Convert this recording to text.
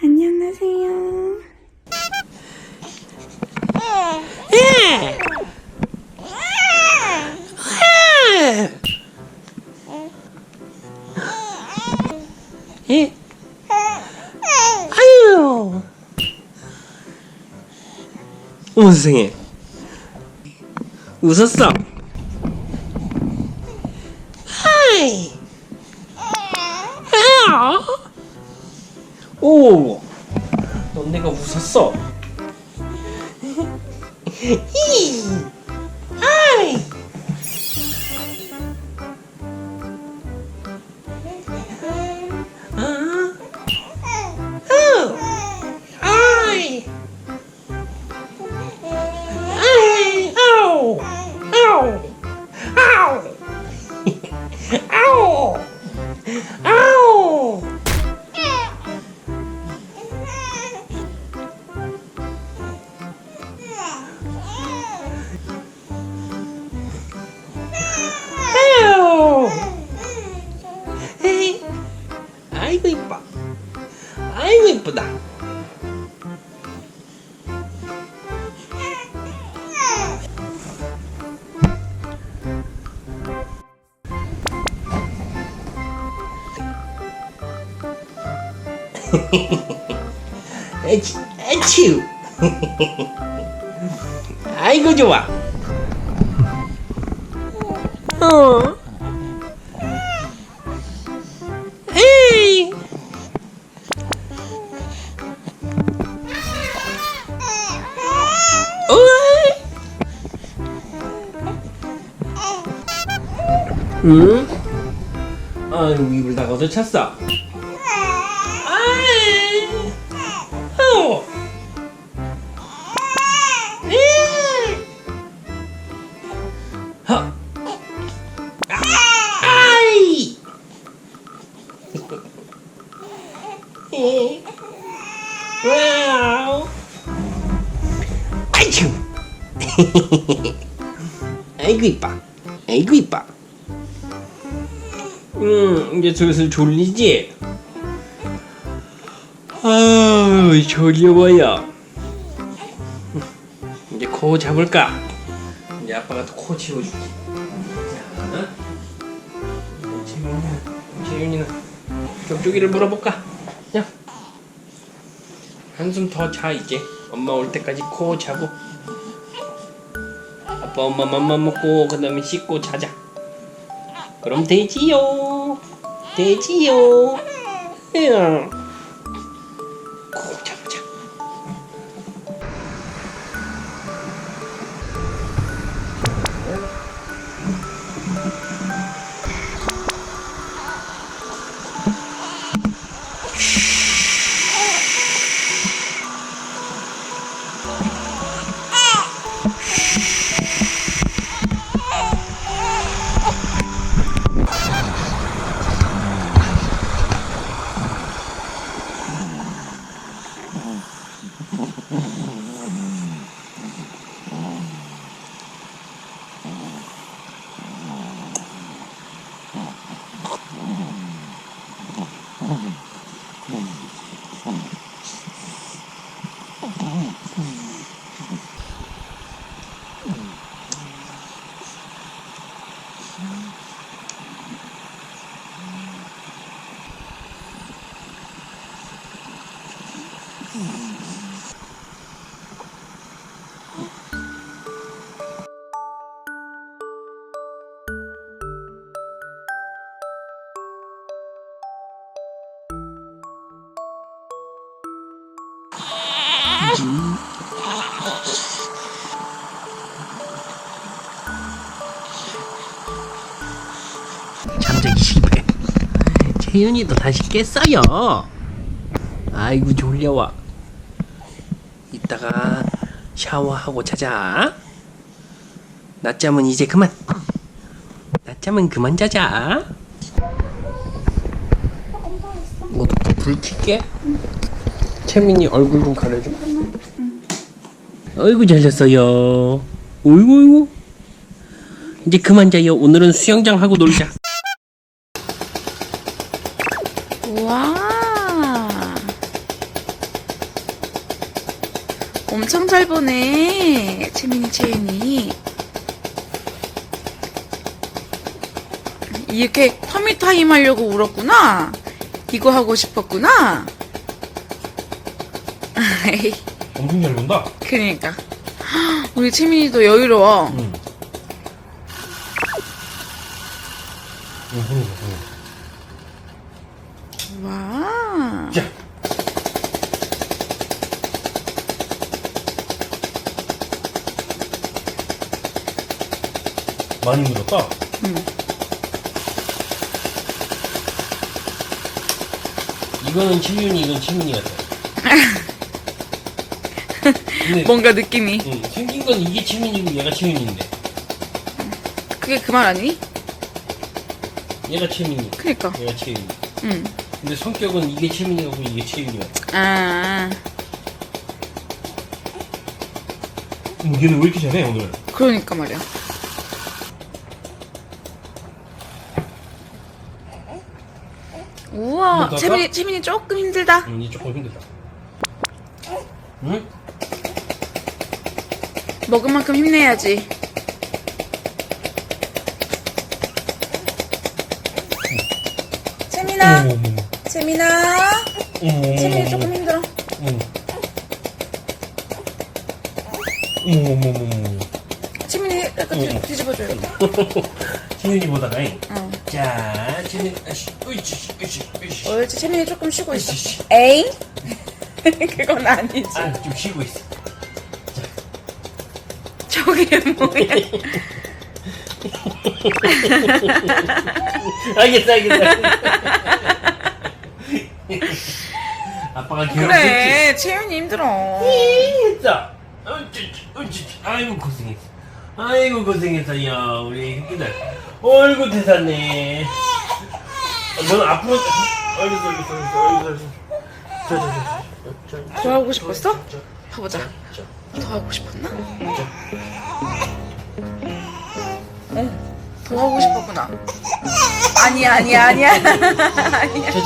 안녕하세요. 아유. 어머 세상에. 웃었어. 하이. 오. 넌 내가 웃었어. 히. 하이. 아이고 이뻐. 아이고 이쁘다. 에치. 아이고 좋아. 에이. 응? 아이고 입을 다 걷어찼어. 아이. 와우. 아이쿠. 아이고 이뻐. 아이고 이뻐. 이제 슬슬 졸리지? 아우 졸려워요. 이제 코 잡을까? 이제 아빠가 또 코 치워줄게. 자, 재윤이는 격조기를 물어볼까? 자, 한숨 더 자 이제. 엄마 올 때까지 코 자고. 아빠 엄마 맘만 먹고 그 다음에 씻고 자자. 그럼 되지요. 되지요. 코 잡자. 잠자기 싫대. 채윤이도 다시 깼어요. 아이고 졸려와. 이따가 샤워하고 자자. 낮잠은 이제 그만. 낮잠은 그만 자자. 뭐부터 불 켤게. 채민이 얼굴 좀 가려줘. 어이구 잘 잤어요. 어이구 이제 그만 자요. 오늘은 수영장 하고 놀자. 와. 엄청 잘 보네. 채윤이. 이렇게 터미타임 하려고 울었구나. 이거 하고 싶었구나. 엄청 잘 본다. 그러니까 우리 채민이도 여유로워. 응. 와. 자. 많이 묻었다. 이거는 채윤이, 이건 채민이 같아. 근데 뭔가 느낌이. 생긴 건 이게 채민이고 얘가 채윤인데. 그게 그 말 아니니? 얘가 채민이, 그니까. 얘가 채윤이. 응. 근데 성격은 이게 채민이고 이게 채윤이야. 아. 얘는 왜 이렇게 잘해 오늘? 그러니까 말이야. 우와. 더 채민이 조금 힘들다. 이게 조금 힘들다. 응? 먹은 만큼 힘내야지. 채민아. 채민아. 채민이 조금 힘들어. 채민이 약간 뒤집어줘야겠다. 채윤이보다가 어. 자, 채민, 으이씨. 옳지. 채민이 조금 쉬고 있어. 으이씨. 에잉? 그건 아니지. 아, 좀 쉬고 있어. 저게 뭐야? 알겠어. 아빠가 괴롭혔지. 그래. 채윤이 힘들어. 자, 아이고 고생했어. 야, 우리 애기들. 어이구 대단해. 넌 앞으로. 알겠어. 더 하고 싶었어? 봐보자. 더 하고 싶었나? 더 하고 싶었구나. 아니야. 아니야. 알겠어.